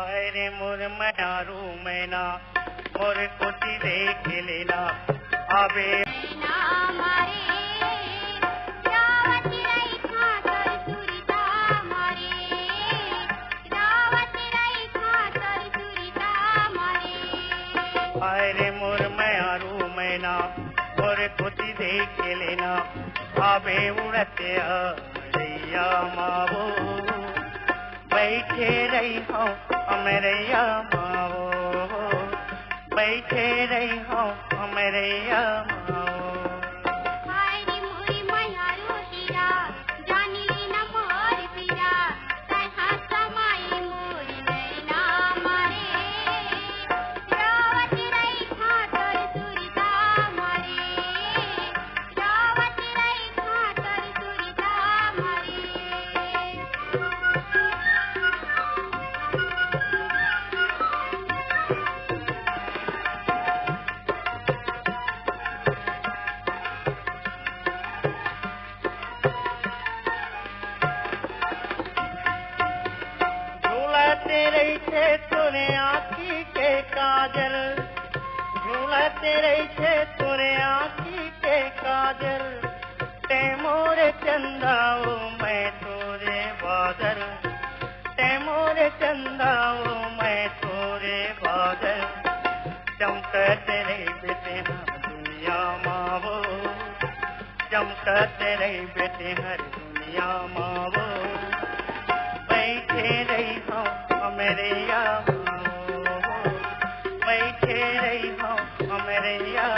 अरे मोर मयारू मैना मोर कोटी देख लेना आबे अरे मोर मयारू मैना मोर कोटी देख लेना आबे उड़ते अमरैया मावो बैठे रही हो अमरैया मावो बैठे रही हो अमरैया मावो तोरे आँखी के काजल झूलते रही थे तोरे आँखी के काजल ते मोरे चंदाओ मैं तोरे बादल ते मोरे चंदाओ मैं तोरे बादल चमकते रही बेटे हर दुनिया मावो चमकते रही बेटे हर दुनिया मावो बैठे रही हो अमरैया बैठे रही हो अमरैया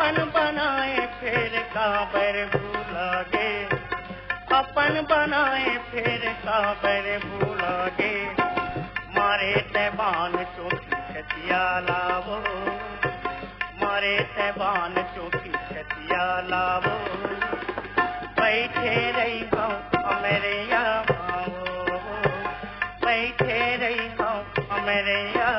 अपन बनाए फिर काबर भूलागे अपन बनाए फिर काबर भूलागे मारे तैबान चोटी छतिया लावो मारे तैबान चोटी छतिया लावो बैठे रही हो अमरैया मावो बैठे रही हो अमरैया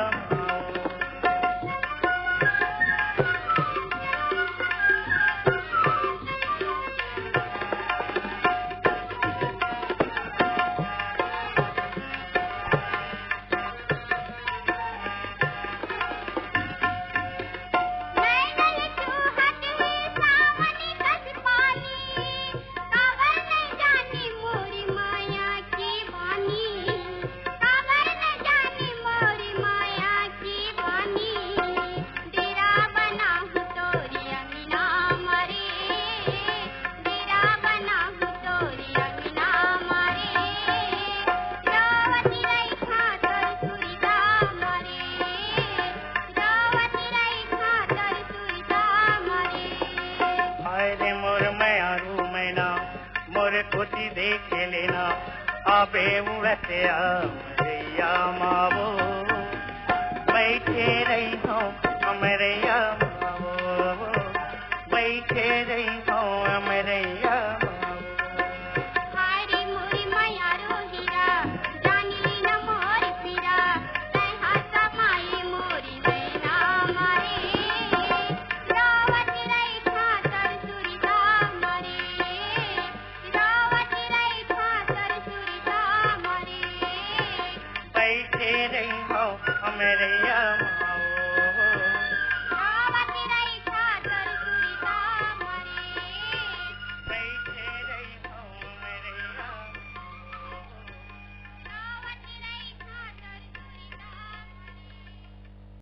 कोटी देख लेना आबे उड़ते अमरैया मावो बैठे रही हो अमरैया मावो बैठे रही हो अमरैया Mari मेरे